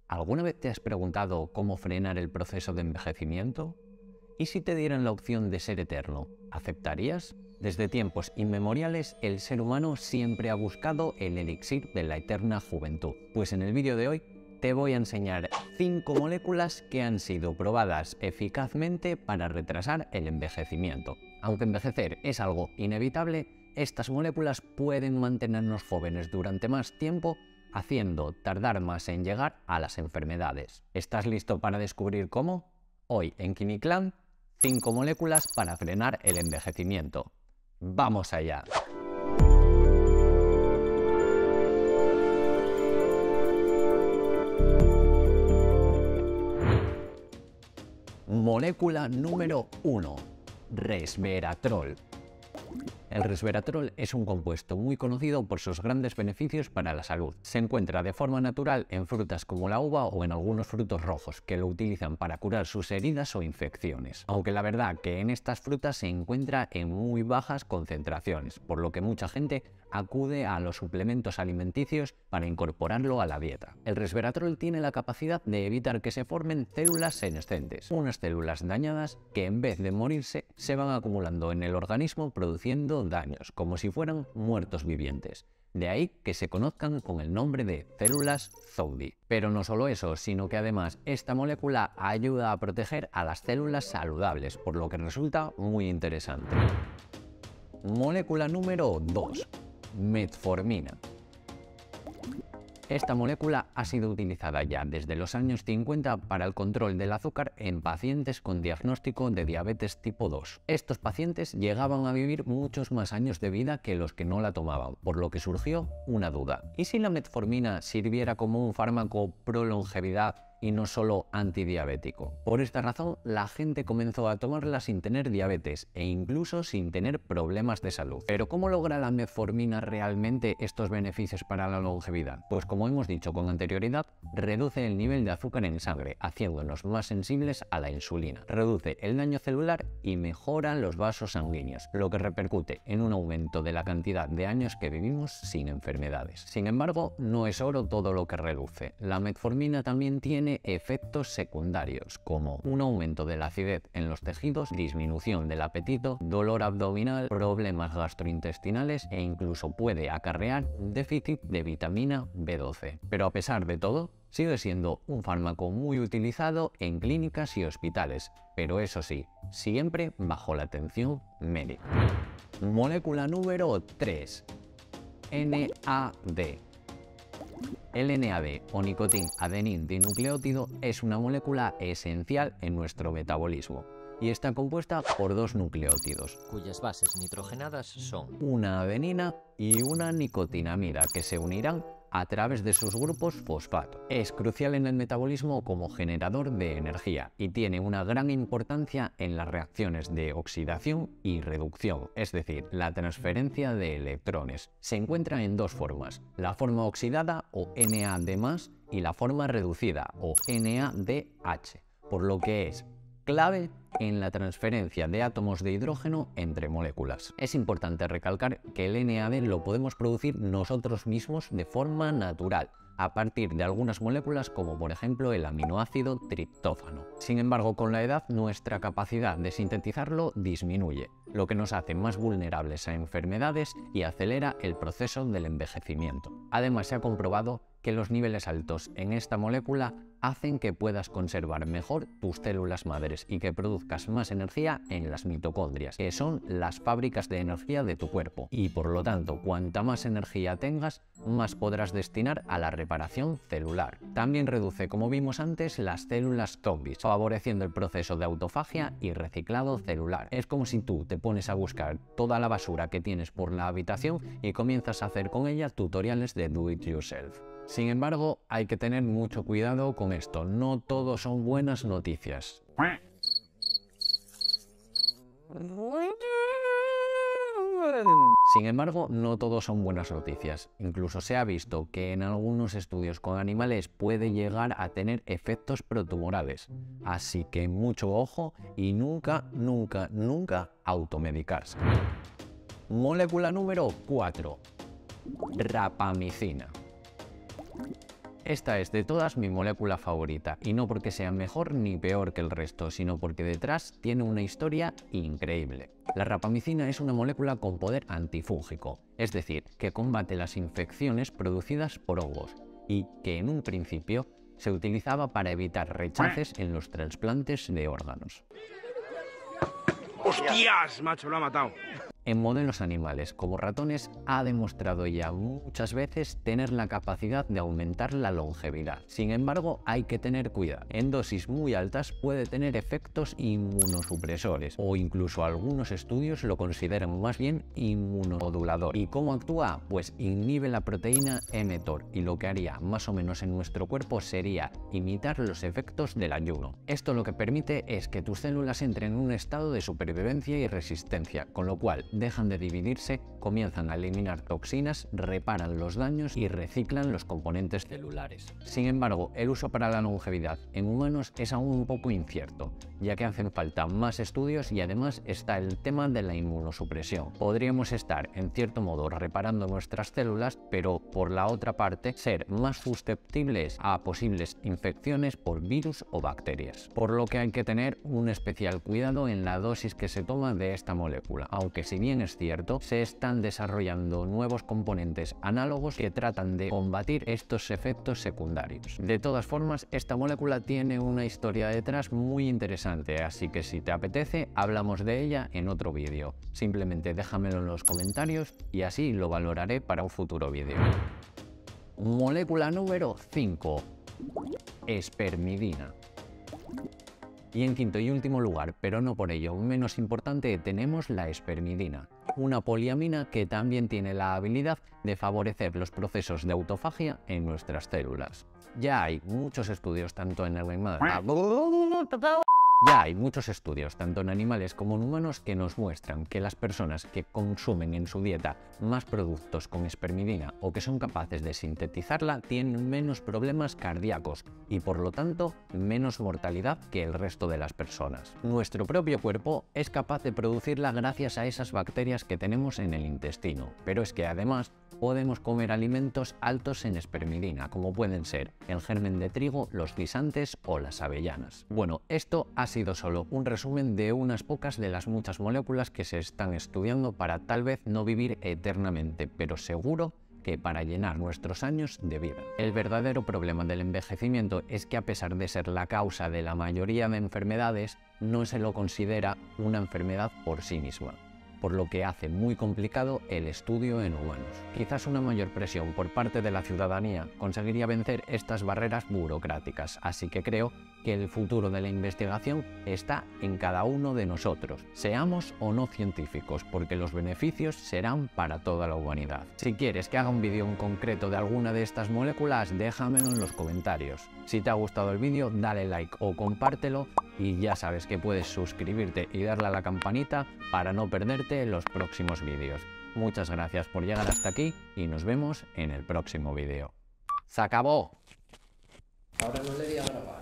¿Alguna vez te has preguntado cómo frenar el proceso de envejecimiento? ¿Y si te dieran la opción de ser eterno? ¿Aceptarías? Desde tiempos inmemoriales, el ser humano siempre ha buscado el elixir de la eterna juventud. Pues en el vídeo de hoy te voy a enseñar 5 moléculas que han sido probadas eficazmente para retrasar el envejecimiento. Aunque envejecer es algo inevitable, estas moléculas pueden mantenernos jóvenes durante más tiempo, haciendo tardar más en llegar a las enfermedades. ¿Estás listo para descubrir cómo? Hoy en KiniClan, 5 moléculas para frenar el envejecimiento. ¡Vamos allá! Molécula número 1. Resveratrol. El resveratrol es un compuesto muy conocido por sus grandes beneficios para la salud. Se encuentra de forma natural en frutas como la uva o en algunos frutos rojos, que lo utilizan para curar sus heridas o infecciones. Aunque la verdad que en estas frutas se encuentra en muy bajas concentraciones, por lo que mucha gente acude a los suplementos alimenticios para incorporarlo a la dieta. El resveratrol tiene la capacidad de evitar que se formen células senescentes, unas células dañadas que en vez de morirse se van acumulando en el organismo produciendo daños, como si fueran muertos vivientes. De ahí que se conozcan con el nombre de células zombie. Pero no solo eso, sino que además esta molécula ayuda a proteger a las células saludables, por lo que resulta muy interesante. Molécula número 2. Metformina. Esta molécula ha sido utilizada ya desde los años 50 para el control del azúcar en pacientes con diagnóstico de diabetes tipo 2. Estos pacientes llegaban a vivir muchos más años de vida que los que no la tomaban, por lo que surgió una duda. ¿Y si la metformina sirviera como un fármaco pro longevidad y no solo antidiabético? Por esta razón, la gente comenzó a tomarla sin tener diabetes e incluso sin tener problemas de salud. Pero ¿cómo logra la metformina realmente estos beneficios para la longevidad? Pues como hemos dicho con anterioridad, reduce el nivel de azúcar en sangre, haciéndonos más sensibles a la insulina. Reduce el daño celular y mejora los vasos sanguíneos, lo que repercute en un aumento de la cantidad de años que vivimos sin enfermedades. Sin embargo, no es oro todo lo que reluce. La metformina también tiene efectos secundarios, como un aumento de la acidez en los tejidos, disminución del apetito, dolor abdominal, problemas gastrointestinales e incluso puede acarrear un déficit de vitamina B12. Pero a pesar de todo, sigue siendo un fármaco muy utilizado en clínicas y hospitales, pero eso sí, siempre bajo la atención médica. Molécula número 3. NAD. El NAD o nicotin-adenin dinucleótido es una molécula esencial en nuestro metabolismo y está compuesta por 2 nucleótidos, cuyas bases nitrogenadas son una adenina y una nicotinamida, que se unirán a través de sus grupos fosfato. Es crucial en el metabolismo como generador de energía y tiene una gran importancia en las reacciones de oxidación y reducción, es decir, la transferencia de electrones. Se encuentra en 2 formas, la forma oxidada o NAD+, y la forma reducida o NADH, por lo que es clave en la transferencia de átomos de hidrógeno entre moléculas. Es importante recalcar que el NAD lo podemos producir nosotros mismos de forma natural, a partir de algunas moléculas como por ejemplo el aminoácido triptófano. Sin embargo, con la edad nuestra capacidad de sintetizarlo disminuye, lo que nos hace más vulnerables a enfermedades y acelera el proceso del envejecimiento. Además, se ha comprobado que los niveles altos en esta molécula hacen que puedas conservar mejor tus células madres y que produzcas más energía en las mitocondrias, que son las fábricas de energía de tu cuerpo, y por lo tanto, cuanta más energía tengas, más podrás destinar a la reparación celular. También reduce, como vimos antes, las células zombies, favoreciendo el proceso de autofagia y reciclado celular. Es como si tú te pones a buscar toda la basura que tienes por la habitación y comienzas a hacer con ella tutoriales de do it yourself. Sin embargo, hay que tener mucho cuidado con esto, no todo son buenas noticias. Sin embargo, no todo son buenas noticias. Incluso se ha visto que en algunos estudios con animales puede llegar a tener efectos protumorales. Así que mucho ojo y nunca, nunca, nunca automedicarse. Molécula número 4. Rapamicina. Esta es de todas mi molécula favorita, y no porque sea mejor ni peor que el resto, sino porque detrás tiene una historia increíble. La rapamicina es una molécula con poder antifúngico, es decir, que combate las infecciones producidas por hongos, y que en un principio se utilizaba para evitar rechaces en los trasplantes de órganos. ¡Hostias, macho, lo ha matado! En modelos animales como ratones ha demostrado ya muchas veces tener la capacidad de aumentar la longevidad. Sin embargo, hay que tener cuidado. En dosis muy altas puede tener efectos inmunosupresores, o incluso algunos estudios lo consideran más bien inmunomodulador. ¿Y cómo actúa? Pues inhibe la proteína mTOR, y lo que haría más o menos en nuestro cuerpo sería imitar los efectos del ayuno. Esto lo que permite es que tus células entren en un estado de supervivencia y resistencia, con lo cual dejan de dividirse, comienzan a eliminar toxinas, reparan los daños y reciclan los componentes celulares. Sin embargo, el uso para la longevidad en humanos es aún un poco incierto, ya que hacen falta más estudios y además está el tema de la inmunosupresión. Podríamos estar, en cierto modo, reparando nuestras células, pero por la otra parte, ser más susceptibles a posibles infecciones por virus o bacterias. Por lo que hay que tener un especial cuidado en la dosis que se toma de esta molécula, aunque si bien es cierto, se están desarrollando nuevos componentes análogos que tratan de combatir estos efectos secundarios. De todas formas, esta molécula tiene una historia detrás muy interesante, así que si te apetece, hablamos de ella en otro vídeo. Simplemente déjamelo en los comentarios y así lo valoraré para un futuro vídeo. Molécula número 5. Espermidina. Y en quinto y último lugar, pero no por ello menos importante, tenemos la espermidina, una poliamina que también tiene la habilidad de favorecer los procesos de autofagia en nuestras células. Ya hay muchos estudios tanto en animales como en humanos que nos muestran que las personas que consumen en su dieta más productos con espermidina o que son capaces de sintetizarla tienen menos problemas cardíacos y por lo tanto menos mortalidad que el resto de las personas. Nuestro propio cuerpo es capaz de producirla gracias a esas bacterias que tenemos en el intestino, pero es que además podemos comer alimentos altos en espermidina, como pueden ser el germen de trigo, los guisantes o las avellanas. Bueno, esto ha sido solo un resumen de unas pocas de las muchas moléculas que se están estudiando para tal vez no vivir eternamente, pero seguro que para llenar nuestros años de vida. El verdadero problema del envejecimiento es que a pesar de ser la causa de la mayoría de enfermedades, no se lo considera una enfermedad por sí misma, por lo que hace muy complicado el estudio en humanos. Quizás una mayor presión por parte de la ciudadanía conseguiría vencer estas barreras burocráticas, así que creo que el futuro de la investigación está en cada uno de nosotros, seamos o no científicos, porque los beneficios serán para toda la humanidad. Si quieres que haga un vídeo en concreto de alguna de estas moléculas, déjamelo en los comentarios. Si te ha gustado el vídeo, dale like o compártelo, y ya sabes que puedes suscribirte y darle a la campanita para no perderte los próximos vídeos. Muchas gracias por llegar hasta aquí y nos vemos en el próximo vídeo. ¡Se acabó! Ahora no le di a grabar.